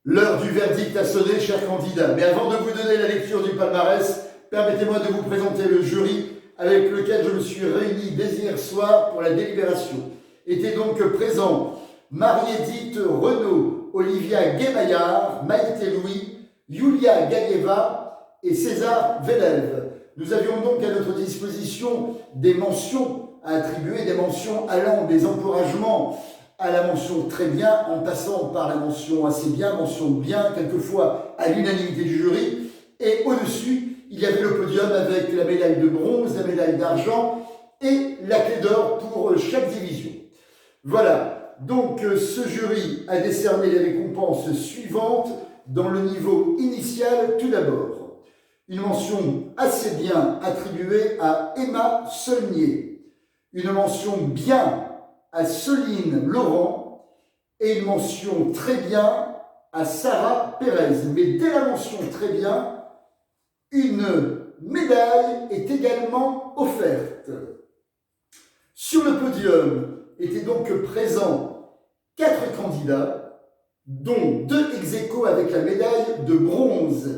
L'heure du verdict a sonné, chers candidats. Mais avant de vous donner la lecture du palmarès, permettez-moi de vous présenter le jury avec lequel je me suis réuni dès hier soir pour la délibération. Étaient donc présents Marie-Édith Renaud, Olivia Guémaillard, Maïté Louis, Yulia Galieva et César Velève. Nous avions donc à notre disposition des mentions à attribuer, des mentions allant des encouragements à la mention très bien, en passant par la mention assez bien, mention bien, quelquefois à l'unanimité du jury. Et au-dessus, il y avait le podium avec la médaille de bronze, la médaille d'argent et la clé d'or pour chaque division. Voilà, donc ce jury a décerné les récompenses suivantes dans le niveau initial tout d'abord. Une mention assez bien attribuée à Emma Saulnier, une mention bien à Soline Laurent et une mention très bien à Sarah Pérez. Mais dès la mention très bien, une médaille est également offerte. Sur le podium étaient donc présents 4 candidats, dont 2 ex-aequo avec la médaille de bronze,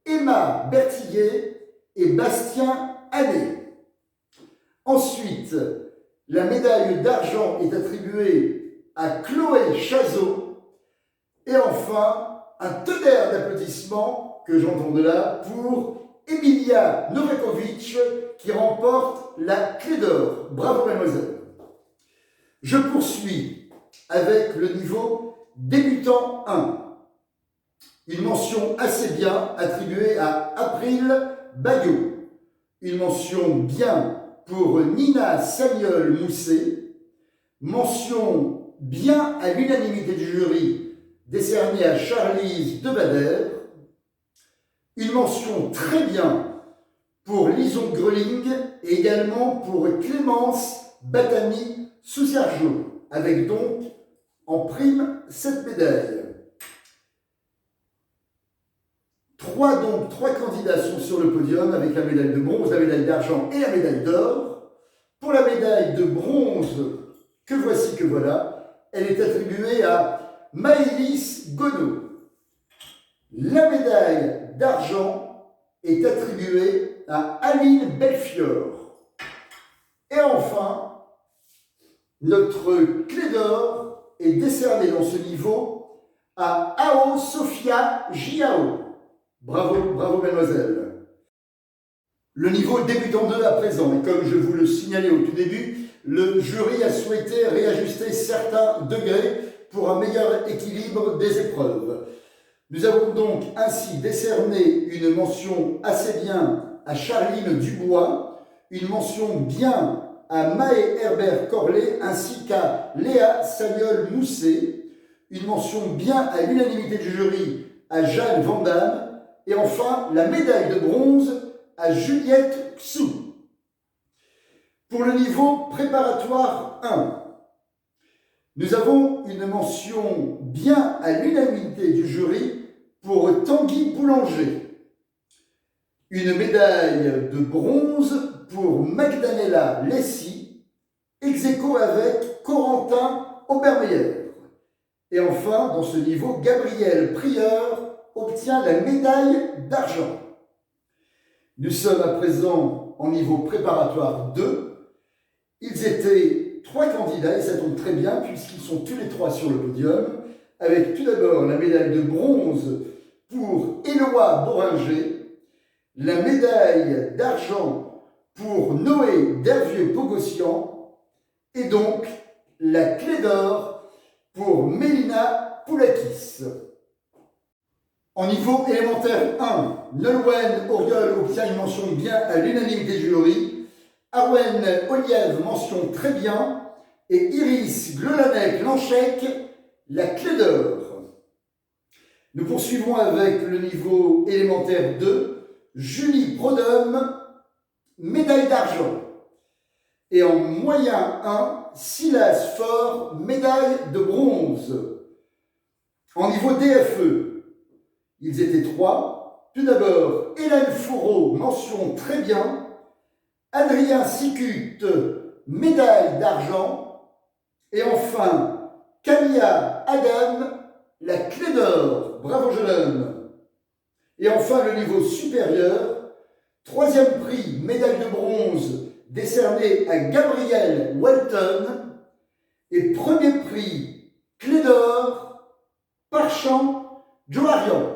Emma Bertillet et Bastien Allais. Ensuite, la médaille d'argent est attribuée à Chloé Chazot. Et enfin, un tonnerre d'applaudissements que j'entends de là pour Emilia Novakovic qui remporte la clé d'or. Bravo mademoiselle. Je poursuis avec le niveau débutant 1. Une mention assez bien attribuée à April Bayo. Une mention bien pour Nina Sagnol-Mousset, mention bien à l'unanimité du jury décernée à Charlize Debader, une mention très bien pour Lison Greling et également pour Clémence Batami Soussergeau, avec donc en prime cette médaille. Trois candidats sont sur le podium avec la médaille de bronze, la médaille d'argent et la médaille d'or. Pour la médaille de bronze, que voici, que voilà, elle est attribuée à Maëlys Godot. La médaille d'argent est attribuée à Aline Belfior. Et enfin, notre clé d'or est décernée dans ce niveau à Ao Sophia Giao. Bravo, bravo mademoiselle. Le niveau débutant 2 à présent, et comme je vous le signalais au tout début, le jury a souhaité réajuster certains degrés pour un meilleur équilibre des épreuves. Nous avons donc ainsi décerné une mention assez bien à Charline Dubois, une mention bien à Maë Herbert Corlet ainsi qu'à Léa Sagnol-Mousset, une mention bien à l'unanimité du jury à Jeanne Vandamme, et enfin, la médaille de bronze à Juliette Xu. Pour le niveau préparatoire 1, nous avons une mention bien à l'unanimité du jury pour Tanguy Boulanger. Une médaille de bronze pour Magdanella Lessy, ex-aequo avec Corentin Obermeyer. Et enfin, dans ce niveau, Gabriel Prieur obtient la médaille d'argent. Nous sommes à présent en niveau préparatoire 2. Ils étaient 3 candidats, et ça tombe très bien puisqu'ils sont tous les 3 sur le podium, avec tout d'abord la médaille de bronze pour Éloi Boringer, la médaille d'argent pour Noé Dervieux-Pogossian, et donc la clé d'or pour Mélina Poulakis. En niveau élémentaire 1, Nolwenn Auriol obtient une mention bien à l'unanimité du jury, Arwen Oliève mention très bien, et Iris Glolanec-Lanchec la clé d'or. Nous poursuivons avec le niveau élémentaire 2, Julie Prodhomme, médaille d'argent. Et en moyen 1, Silas Faure, médaille de bronze. En niveau DFE, ils étaient 3. Tout d'abord, Hélène Fourreau, mention très bien. Adrien Sicut, médaille d'argent. Et enfin, Camilla Adam, la clé d'or. Bravo jeune homme. Et enfin, le niveau supérieur, troisième prix, médaille de bronze décernée à Gabriel Walton. Et premier prix, clé d'or, par champ, Joe Marion.